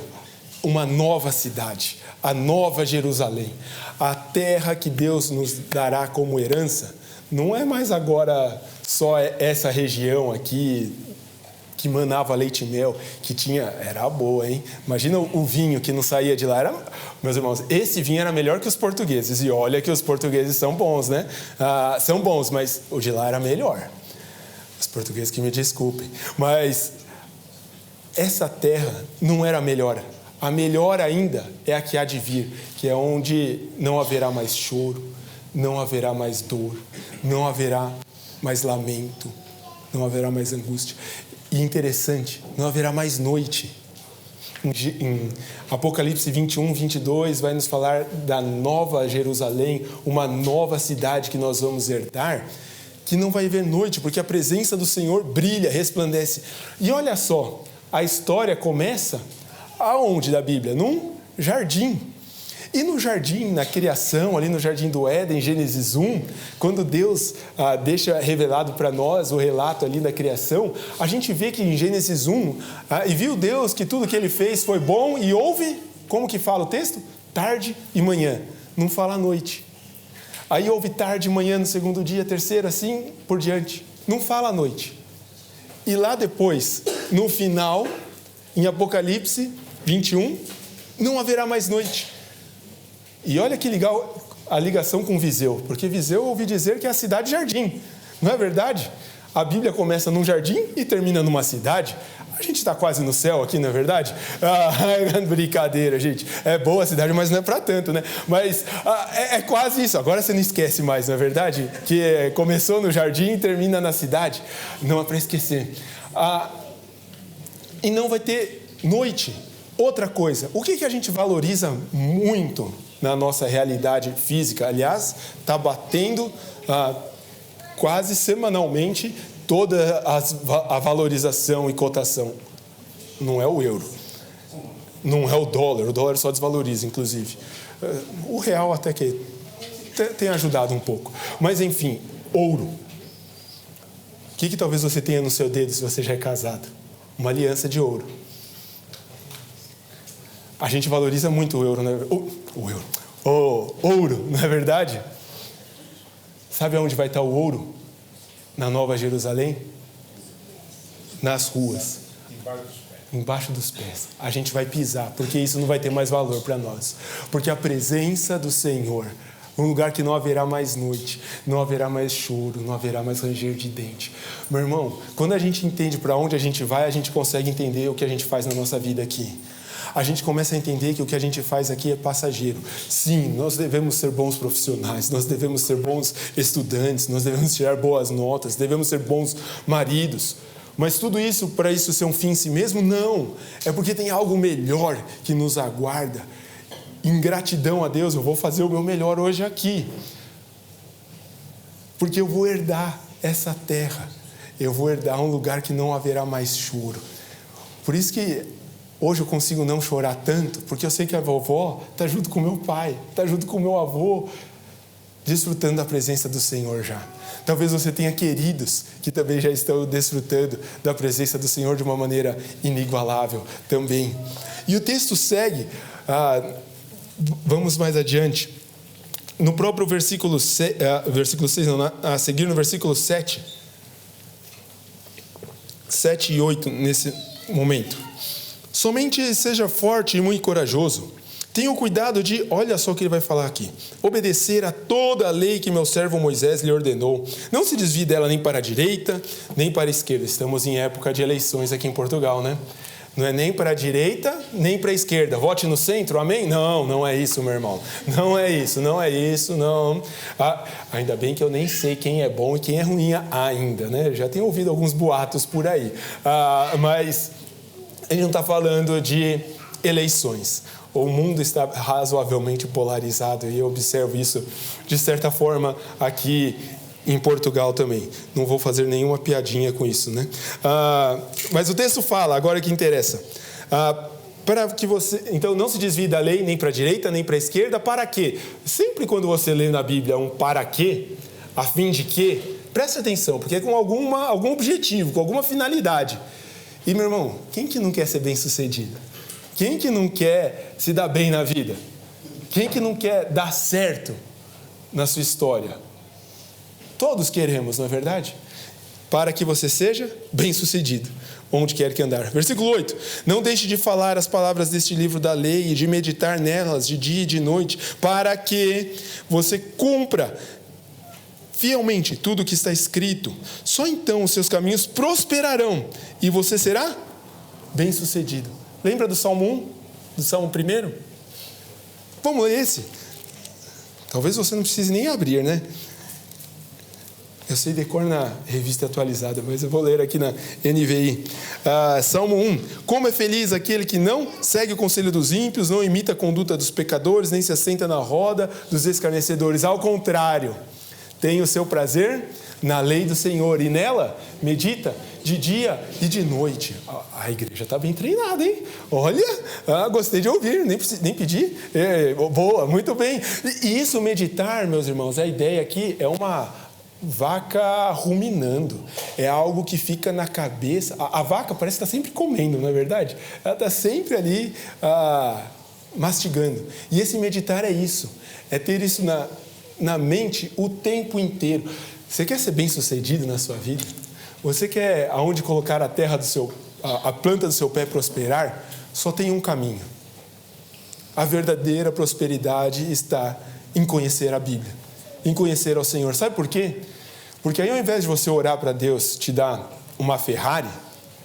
uma nova cidade, a nova Jerusalém. A terra que Deus nos dará como herança não é mais agora só essa região aqui, que manava leite e mel, que tinha, era boa, hein? Imagina o vinho que não saía de lá. Meus irmãos, esse vinho era melhor que os portugueses. E olha que os portugueses são bons, né? São bons, mas o de lá era melhor. Os portugueses que me desculpem. Mas essa terra não era melhor. A melhor ainda é a que há de vir, que é onde não haverá mais choro, não haverá mais dor, não haverá mais lamento, não haverá mais angústia. E interessante, não haverá mais noite. Em Apocalipse 21, 22, vai nos falar da nova Jerusalém, uma nova cidade que nós vamos herdar, que não vai haver noite, porque a presença do Senhor brilha, resplandece. E olha só, a história começa aonde da Bíblia? Num jardim. E no jardim, na criação, ali no jardim do Éden, Gênesis 1, quando Deus deixa revelado para nós o relato ali da criação, a gente vê que em Gênesis 1, e viu Deus que tudo que ele fez foi bom e houve, como que fala o texto? Tarde e manhã, não fala noite. Aí houve tarde e manhã no segundo dia, terceiro, assim por diante, não fala noite. E lá depois, no final, em Apocalipse 21, não haverá mais noite. E olha que legal a ligação com Viseu, porque Viseu eu ouvi dizer que é a cidade-jardim, não é verdade? A Bíblia começa num jardim e termina numa cidade. A gente está quase no céu aqui, não é verdade? Brincadeira, gente. É boa a cidade, mas não é para tanto, né? Mas é quase isso. Agora você não esquece mais, não é verdade? Que começou no jardim e termina na cidade. Não é para esquecer. E não vai ter noite. Outra coisa, o que a gente valoriza muito na nossa realidade física? Aliás, está batendo quase semanalmente toda a valorização e cotação. Não é o euro, não é o dólar só desvaloriza, inclusive. O real até que tem ajudado um pouco. Mas, enfim, ouro. O que talvez você tenha no seu dedo se você já é casado? Uma aliança de ouro. A gente valoriza muito o euro, né? Ouro, não é verdade? Sabe onde vai estar o ouro? Na Nova Jerusalém? Nas ruas. Embaixo dos pés. A gente vai pisar, porque isso não vai ter mais valor para nós. Porque a presença do Senhor, um lugar que não haverá mais noite, não haverá mais choro, não haverá mais ranger de dente. Meu irmão, quando a gente entende para onde a gente vai, a gente consegue entender o que a gente faz na nossa vida aqui. A gente começa a entender que o que a gente faz aqui é passageiro. Sim, nós devemos ser bons profissionais, nós devemos ser bons estudantes, nós devemos tirar boas notas, devemos ser bons maridos. Mas tudo isso, para isso ser um fim em si mesmo? Não. É porque tem algo melhor que nos aguarda. Em gratidão a Deus, eu vou fazer o meu melhor hoje aqui. Porque eu vou herdar essa terra, eu vou herdar um lugar que não haverá mais choro. Por isso que hoje eu consigo não chorar tanto, porque eu sei que a vovó está junto com meu pai, está junto com meu avô, desfrutando da presença do Senhor já. Talvez você tenha queridos que também já estão desfrutando da presença do Senhor de uma maneira inigualável também. E o texto segue, vamos mais adiante. No próprio versículo 6, a seguir no versículo 7 e 8, nesse momento. Somente seja forte e muito corajoso. Tenha o cuidado de, olha só o que ele vai falar aqui, obedecer a toda a lei que meu servo Moisés lhe ordenou. Não se desvie dela nem para a direita, nem para a esquerda. Estamos em época de eleições aqui em Portugal, né? Não é nem para a direita, nem para a esquerda. Vote no centro, amém? Não, não é isso, meu irmão. Não é isso, não. Ainda bem que eu nem sei quem é bom e quem é ruim ainda, né? Já tenho ouvido alguns boatos por aí. Mas ele não está falando de eleições. O mundo está razoavelmente polarizado e eu observo isso, de certa forma, aqui em Portugal também. Não vou fazer nenhuma piadinha com isso, né? Mas o texto fala, agora que interessa. Para que você, então, não se desvie da lei nem para a direita, nem para a esquerda. Para quê? Sempre quando você lê na Bíblia um para quê, a fim de quê, preste atenção, porque é com algum objetivo, com alguma finalidade. E, meu irmão, quem que não quer ser bem-sucedido? Quem que não quer se dar bem na vida? Quem que não quer dar certo na sua história? Todos queremos, não é verdade? Para que você seja bem-sucedido, onde quer que andar. Versículo 8. Não deixe de falar as palavras deste livro da lei e de meditar nelas de dia e de noite, para que você cumpra fielmente tudo o que está escrito. Só então os seus caminhos prosperarão e você será bem-sucedido. Lembra do Salmo 1? Do Salmo 1? Vamos ler esse. Talvez você não precise nem abrir, né? Eu sei decor na revista atualizada, mas eu vou ler aqui na NVI. Salmo 1. Como é feliz aquele que não segue o conselho dos ímpios, não imita a conduta dos pecadores, nem se assenta na roda dos escarnecedores. Ao contrário, tem o seu prazer na lei do Senhor e nela medita de dia e de noite. A igreja está bem treinada, hein? Olha, gostei de ouvir, nem pedi. Boa, muito bem. E isso, meditar, meus irmãos, a ideia aqui é uma vaca ruminando. É algo que fica na cabeça. A vaca parece estar sempre comendo, não é verdade? Ela está sempre ali mastigando. E esse meditar é isso. É ter isso na mente o tempo inteiro. Você quer ser bem-sucedido na sua vida? Você quer aonde colocar a terra a planta do seu pé prosperar? Só tem um caminho. A verdadeira prosperidade está em conhecer a Bíblia, em conhecer ao Senhor. Sabe por quê? Porque aí ao invés de você orar para Deus te dar uma Ferrari,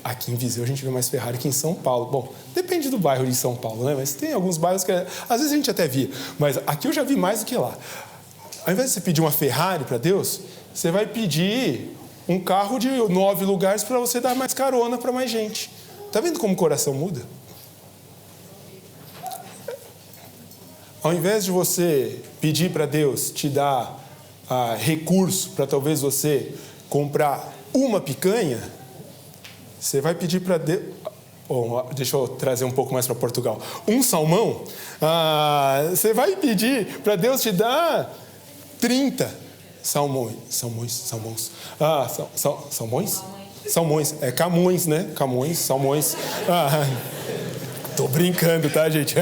aqui em Viseu a gente vê mais Ferrari que em São Paulo. Bom, depende do bairro de São Paulo, né? Mas tem alguns bairros que às vezes a gente até via, mas aqui eu já vi mais do que lá. Ao invés de você pedir uma Ferrari para Deus, você vai pedir um carro de 9 lugares para você dar mais carona para mais gente. Está vendo como o coração muda? Ao invés de você pedir para Deus te dar recurso para talvez você comprar uma picanha, você vai pedir para Deus... deixa eu trazer um pouco mais para Portugal. Um salmão, você vai pedir para Deus te dar 30 salmões. Salmões, Camões, né? Camões, salmões. Tô brincando, tá, gente?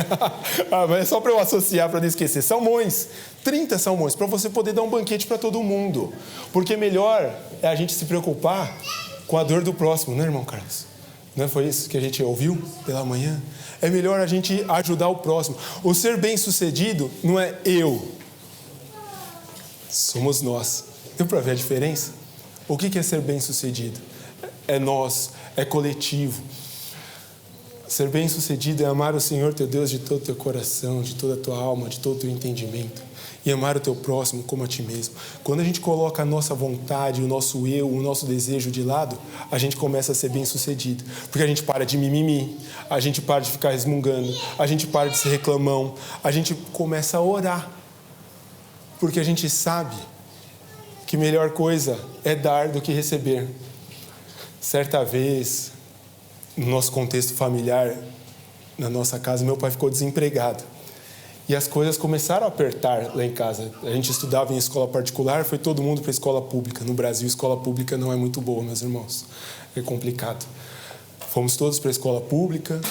Mas é só para eu associar, para não esquecer. Salmões, 30 salmões, para você poder dar um banquete para todo mundo. Porque melhor é a gente se preocupar com a dor do próximo, né, irmão Carlos? Não foi isso que a gente ouviu pela manhã? É melhor a gente ajudar o próximo. O ser bem-sucedido não é eu. Somos nós. Deu para ver a diferença? O que é ser bem-sucedido? É nós, é coletivo. Ser bem-sucedido é amar o Senhor teu Deus de todo o teu coração, de toda a tua alma, de todo o teu entendimento. E amar o teu próximo como a ti mesmo. Quando a gente coloca a nossa vontade, o nosso eu, o nosso desejo de lado, a gente começa a ser bem-sucedido. Porque a gente para de mimimi, a gente para de ficar resmungando, a gente para de ser reclamão, a gente começa a orar. Porque a gente sabe que melhor coisa é dar do que receber. Certa vez, no nosso contexto familiar, na nossa casa, meu pai ficou desempregado. E as coisas começaram a apertar lá em casa. A gente estudava em escola particular, foi todo mundo para a escola pública. No Brasil, escola pública não é muito boa, meus irmãos. É complicado. Fomos todos para a escola pública,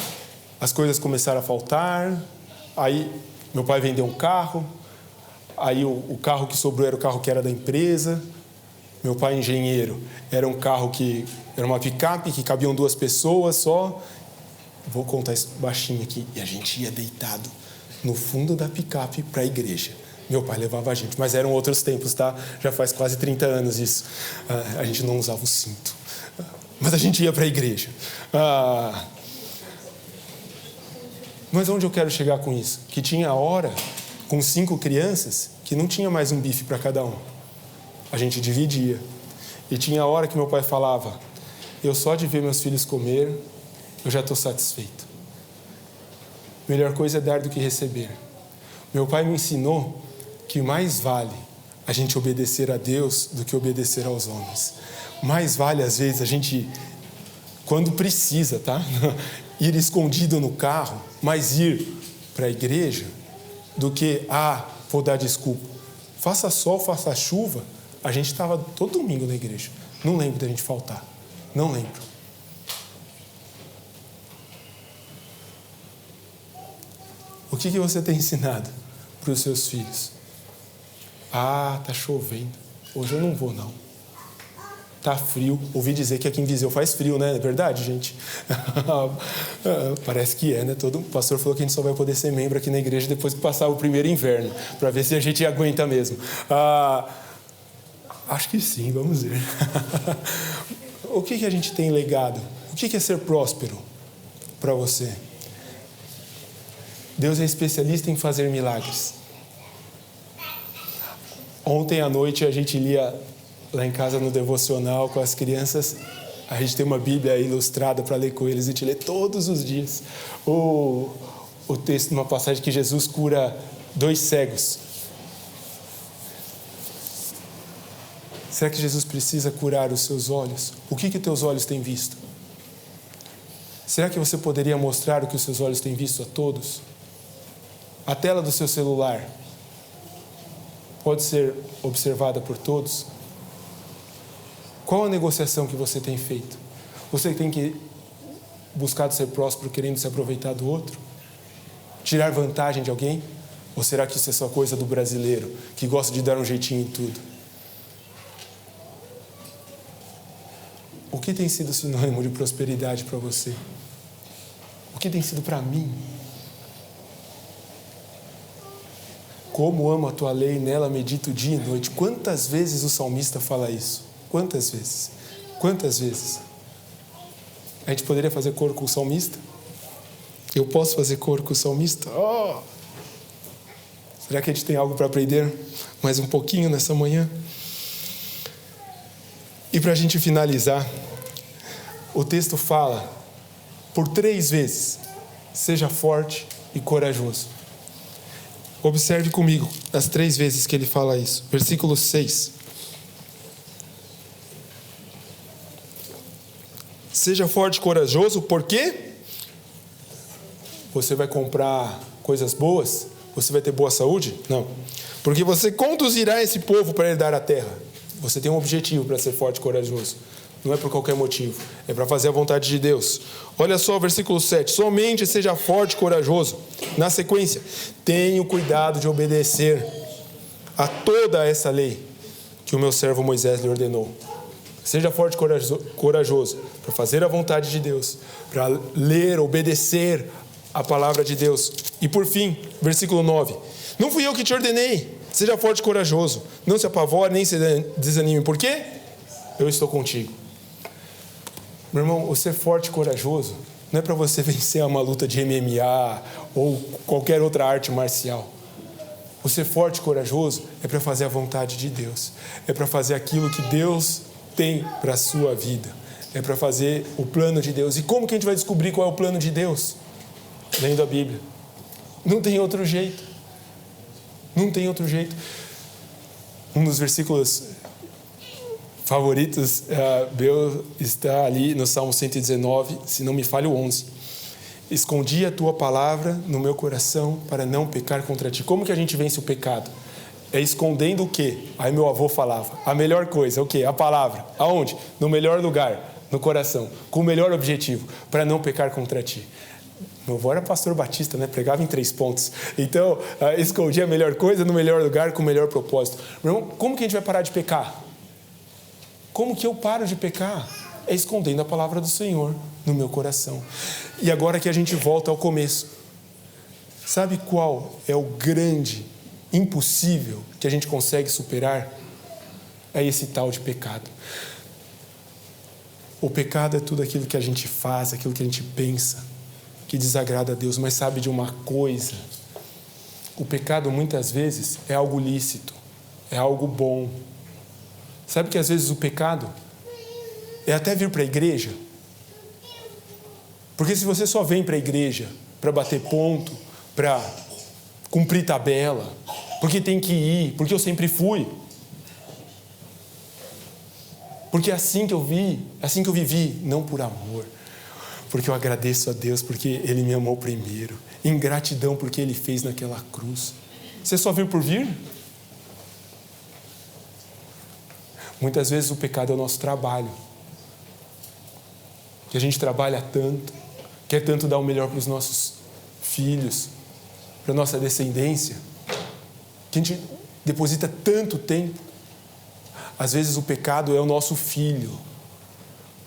as coisas começaram a faltar. Aí, meu pai vendeu um carro. Aí, o carro que sobrou era o carro que era da empresa. Meu pai, engenheiro, era um carro que... Era uma picape que cabiam 2 pessoas só. Vou contar isso baixinho aqui. E a gente ia deitado no fundo da picape para a igreja. Meu pai levava a gente, mas eram outros tempos, tá? Já faz quase 30 anos isso. A gente não usava o cinto. Mas a gente ia para a igreja. Mas onde eu quero chegar com isso? Que tinha hora, com 5 crianças, que não tinha mais um bife para cada um. A gente dividia. E tinha hora que meu pai falava, eu só de ver meus filhos comer, eu já estou satisfeito. Melhor coisa é dar do que receber. Meu pai me ensinou que mais vale a gente obedecer a Deus do que obedecer aos homens. Mais vale, às vezes, a gente, quando precisa, tá? Ir escondido no carro, mas ir para a igreja, do que, vou dar desculpa. Faça sol, faça chuva, a gente estava todo domingo na igreja. Não lembro da gente faltar. Não lembro. O que você tem ensinado para os seus filhos? Tá chovendo. Hoje eu não vou, não. Tá frio. Ouvi dizer que aqui em Viseu faz frio, né? É verdade, gente? Parece que é, né? O pastor falou que a gente só vai poder ser membro aqui na igreja depois que passar o primeiro inverno, para ver se a gente aguenta mesmo. Acho que sim, vamos ver. O que a gente tem legado? O que é ser próspero para você? Deus é especialista em fazer milagres. Ontem à noite a gente lia lá em casa no devocional com as crianças. A gente tem uma Bíblia ilustrada para ler com eles. A gente lê todos os dias o texto de uma passagem que Jesus cura 2 cegos. Será que Jesus precisa curar os seus olhos? O que teus olhos têm visto? Será que você poderia mostrar o que os seus olhos têm visto a todos? A tela do seu celular pode ser observada por todos? Qual a negociação que você tem feito? Você tem que buscar ser próspero querendo se aproveitar do outro? Tirar vantagem de alguém? Ou será que isso é só coisa do brasileiro, que gosta de dar um jeitinho em tudo? O que tem sido sinônimo de prosperidade para você? O que tem sido para mim? Como amo a tua lei, nela medito dia e noite. Quantas vezes o salmista fala isso? Quantas vezes? Quantas vezes? A gente poderia fazer coro com o salmista? Eu posso fazer coro com o salmista? Será que a gente tem algo para aprender mais um pouquinho nessa manhã? E para a gente finalizar, o texto fala por 3 vezes, seja forte e corajoso. Observe comigo as 3 vezes que ele fala isso. Versículo 6. Seja forte e corajoso, por quê? Você vai comprar coisas boas? Você vai ter boa saúde? Não. Porque você conduzirá esse povo para herdar a terra. Você tem um objetivo para ser forte e corajoso. Não é por qualquer motivo. É para fazer a vontade de Deus. Olha só o versículo 7. Somente seja forte e corajoso. Na sequência, tenha cuidado de obedecer a toda essa lei que o meu servo Moisés lhe ordenou. Seja forte e corajoso para fazer a vontade de Deus, para ler, obedecer a palavra de Deus. E por fim, versículo 9. Não fui eu que te ordenei. Seja forte e corajoso. Não se apavore nem se desanime. Por quê? Eu estou contigo. Meu irmão, o ser forte e corajoso não é para você vencer uma luta de MMA ou qualquer outra arte marcial. O ser forte e corajoso é para fazer a vontade de Deus. É para fazer aquilo que Deus tem para a sua vida. É para fazer o plano de Deus. E como que a gente vai descobrir qual é o plano de Deus? Lendo a Bíblia. Não tem outro jeito. Não tem outro jeito. Um dos versículos favoritos meu está ali no Salmo 119, se não me falha o 11. Escondi a tua palavra no meu coração para não pecar contra ti. Como que a gente vence o pecado? É escondendo o quê? Aí meu avô falava, a melhor coisa, o quê? A palavra. Aonde? No melhor lugar, no coração, com o melhor objetivo, para não pecar contra ti. Meu avô era pastor batista, né? Pregava em 3 pontos. Então, escondi a melhor coisa no melhor lugar, com o melhor propósito. Meu irmão, como que a gente vai parar de pecar? Como que eu paro de pecar? É escondendo a palavra do Senhor no meu coração. E agora que a gente volta ao começo. Sabe qual é o grande impossível que a gente consegue superar? É esse tal de pecado. O pecado é tudo aquilo que a gente faz, aquilo que a gente pensa, que desagrada a Deus. Mas sabe de uma coisa? O pecado muitas vezes é algo lícito, é algo bom. Sabe que às vezes o pecado é até vir para a igreja? Porque se você só vem para a igreja para bater ponto, para cumprir tabela, porque tem que ir, porque eu sempre fui, porque é assim que eu vivi, não por amor, porque eu agradeço a Deus, porque Ele me amou primeiro, em gratidão porque Ele fez naquela cruz. Você só veio por vir? Muitas vezes o pecado é o nosso trabalho, que a gente trabalha tanto, quer tanto dar o melhor para os nossos filhos, para a nossa descendência, que a gente deposita tanto tempo. Às vezes o pecado é o nosso filho,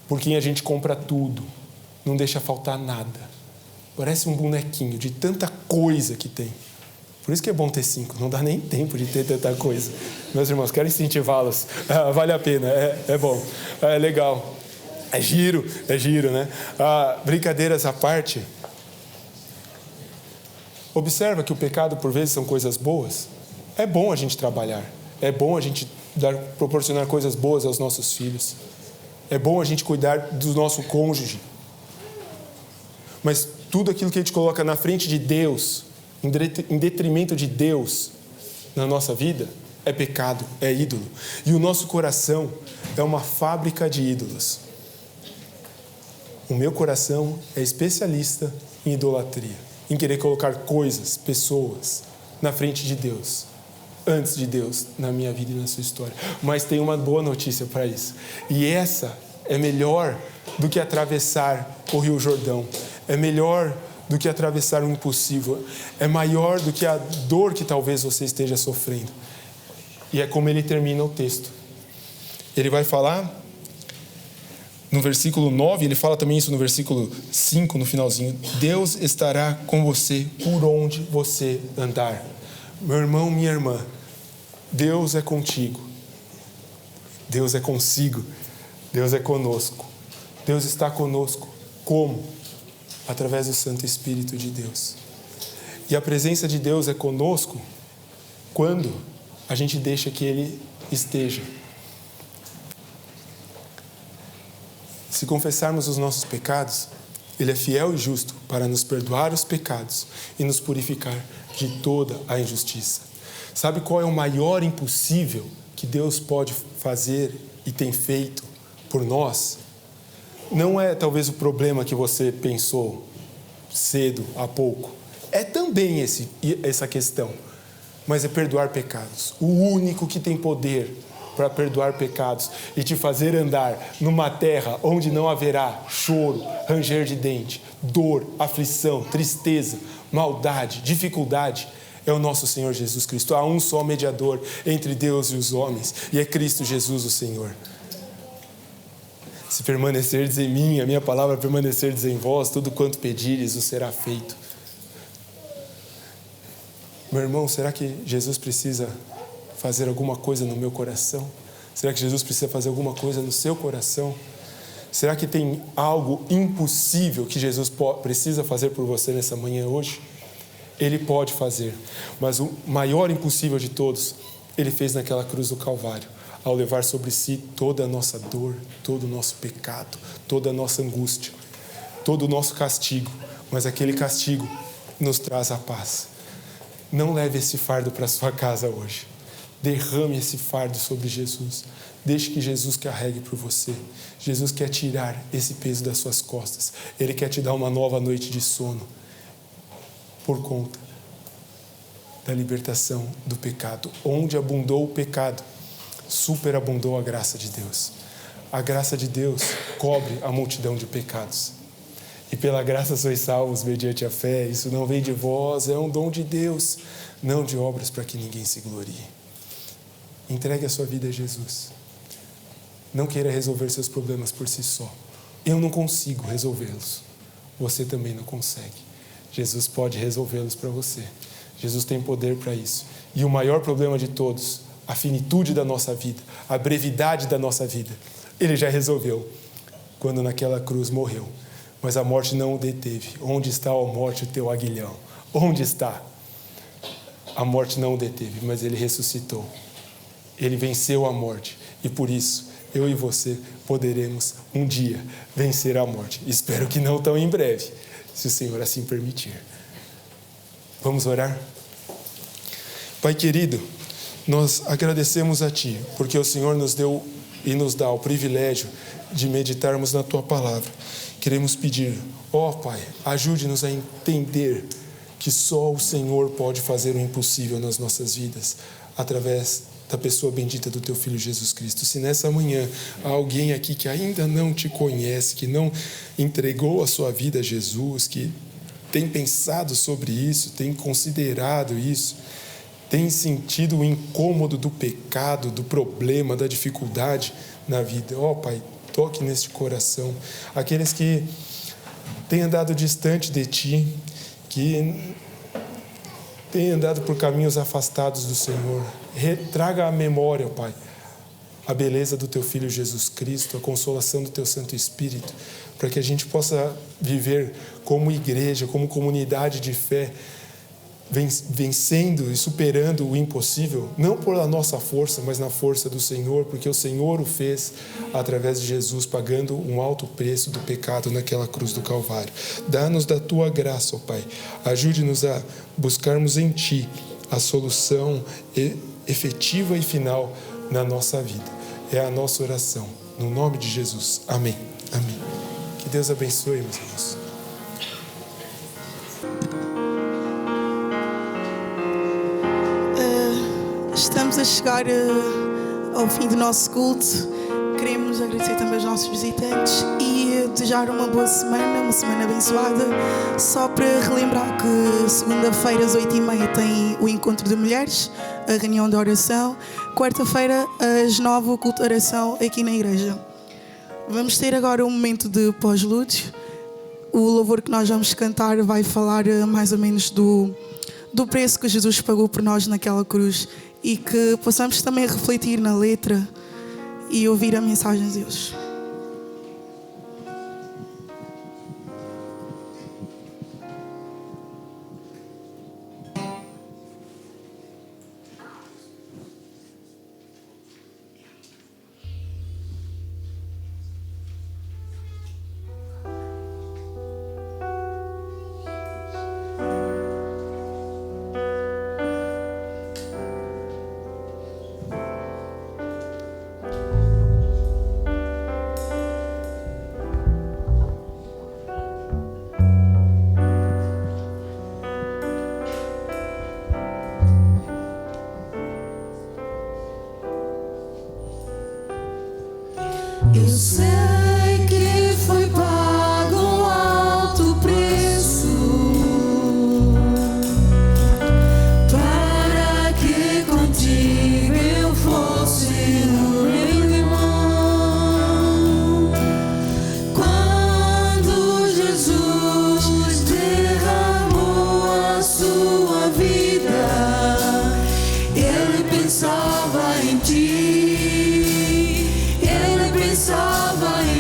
por quem a gente compra tudo, não deixa faltar nada. Parece um bonequinho de tanta coisa que tem. Por isso que é bom ter 5, não dá nem tempo de ter tanta coisa. Meus irmãos, quero incentivá-los. Vale a pena, é bom, é legal. É giro, né? Brincadeiras à parte. Observa que o pecado, por vezes, são coisas boas. É bom a gente trabalhar. É bom a gente proporcionar coisas boas aos nossos filhos. É bom a gente cuidar do nosso cônjuge. Mas tudo aquilo que a gente coloca na frente de Deus, em detrimento de Deus na nossa vida, é pecado, é ídolo. E o nosso coração é uma fábrica de ídolos. O meu coração é especialista em idolatria, em querer colocar coisas, pessoas, na frente de Deus, antes de Deus, na minha vida e na sua história. Mas tem uma boa notícia para isso. E essa é melhor do que atravessar o Rio Jordão. É melhor do que atravessar o impossível. É maior do que a dor que talvez você esteja sofrendo. E é como ele termina o texto. Ele vai falar... No versículo 9, ele fala também isso no versículo 5, no finalzinho. Deus estará com você por onde você andar. Meu irmão, minha irmã, Deus é contigo. Deus é consigo. Deus é conosco. Deus está conosco. Como? Através do Santo Espírito de Deus. E a presença de Deus é conosco quando a gente deixa que Ele esteja. Se confessarmos os nossos pecados, Ele é fiel e justo para nos perdoar os pecados e nos purificar de toda a injustiça. Sabe qual é o maior impossível que Deus pode fazer e tem feito por nós? Não é talvez o problema que você pensou cedo, há pouco. É também essa questão, mas é perdoar pecados. O único que tem poder para perdoar pecados e te fazer andar numa terra onde não haverá choro, ranger de dente, dor, aflição, tristeza, maldade, dificuldade, é o nosso Senhor Jesus Cristo. Há um só mediador entre Deus e os homens, e é Cristo Jesus o Senhor. Se permanecerdes em mim, a minha palavra permanecerdes em vós, tudo quanto pedires, o será feito. Meu irmão, será que Jesus precisa fazer alguma coisa no meu coração? Será que Jesus precisa fazer alguma coisa no seu coração? Será que tem algo impossível que Jesus precisa fazer por você nessa manhã hoje? Ele pode fazer, mas o maior impossível de todos, Ele fez naquela cruz do Calvário, ao levar sobre si toda a nossa dor, todo o nosso pecado, toda a nossa angústia, todo o nosso castigo, mas aquele castigo nos traz a paz. Não leve esse fardo para sua casa hoje. Derrame esse fardo sobre Jesus. Deixe que Jesus carregue por você. Jesus quer tirar esse peso das suas costas. Ele quer te dar uma nova noite de sono por conta da libertação do pecado. Onde abundou o pecado, superabundou a graça de Deus. A graça de Deus cobre a multidão de pecados. E pela graça sois salvos mediante a fé. Isso não vem de vós, é um dom de Deus, não de obras para que ninguém se glorie. Entregue a sua vida a Jesus. Não queira resolver seus problemas por si só. Eu não consigo resolvê-los. Você também não consegue. Jesus pode resolvê-los para você. Jesus tem poder para isso. E o maior problema de todos, a finitude da nossa vida, a brevidade da nossa vida, Ele já resolveu quando naquela cruz morreu. Mas a morte não o deteve. Onde está, ó morte, o teu aguilhão? Onde está? A morte não o deteve, mas Ele ressuscitou. Ele venceu a morte. E por isso, eu e você poderemos um dia vencer a morte. Espero que não tão em breve, se o Senhor assim permitir. Vamos orar? Pai querido, nós agradecemos a Ti, porque o Senhor nos deu e nos dá o privilégio de meditarmos na Tua palavra. Queremos pedir, ó Pai, ajude-nos a entender que só o Senhor pode fazer o impossível nas nossas vidas, através da pessoa bendita do Teu Filho Jesus Cristo. Se nessa manhã há alguém aqui que ainda não Te conhece, que não entregou a sua vida a Jesus, que tem pensado sobre isso, tem considerado isso, tem sentido o incômodo do pecado, do problema, da dificuldade na vida, ó Pai, toque neste coração. Aqueles que têm andado distante de Ti, que têm andado por caminhos afastados do Senhor, retraga à memória, Pai, a beleza do Teu Filho Jesus Cristo, a consolação do Teu Santo Espírito, para que a gente possa viver como igreja, como comunidade de fé, vencendo e superando o impossível, não por a nossa força, mas na força do Senhor, porque o Senhor o fez através de Jesus, pagando um alto preço do pecado naquela cruz do Calvário. Dá-nos da Tua graça, ó Pai. Ajude-nos a buscarmos em Ti a solução efetiva e final na nossa vida. É a nossa oração. No nome de Jesus. Amém. Amém. Que Deus abençoe, meus irmãos. Estamos a chegar ao fim do nosso culto. Queremos agradecer também aos nossos visitantes e desejar uma boa semana, uma semana abençoada. Só para relembrar que segunda-feira às 8h30 tem o encontro de mulheres, a reunião de oração. Quarta-feira às 9h o culto de oração aqui na igreja. Vamos ter agora um momento de pós-lúdio. O louvor que nós vamos cantar vai falar mais ou menos do preço que Jesus pagou por nós naquela cruz, e que possamos também refletir na letra e ouvir a mensagem de Deus. Eu sei que foi pago um alto preço para que contigo eu fosse um irmão. Quando Jesus derramou a sua vida, Ele pensava em ti. Pensava em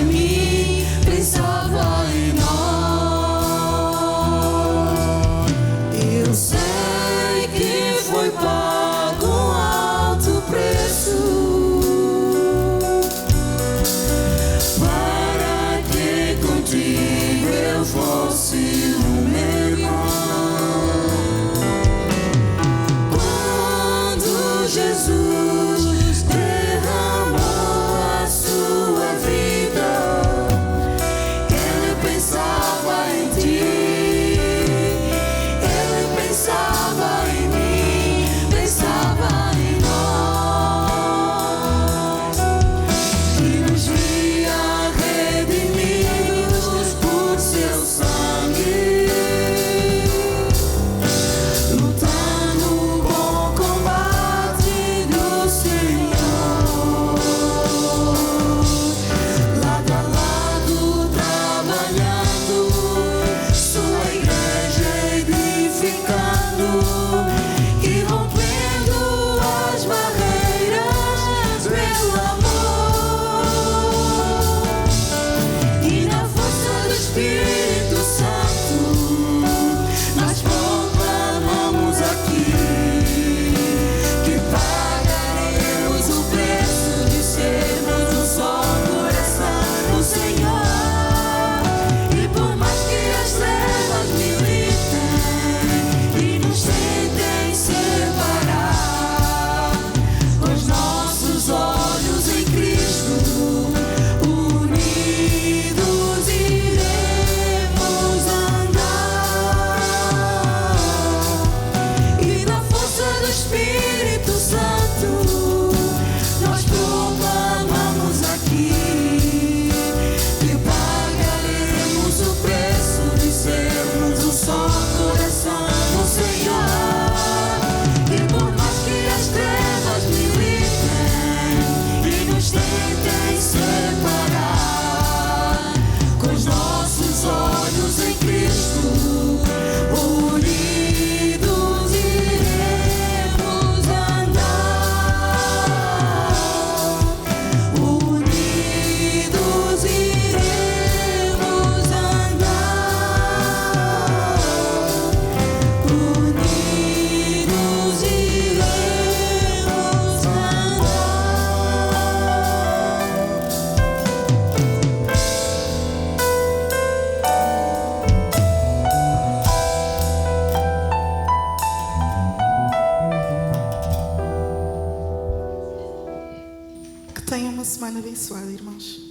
abençoada, irmãos.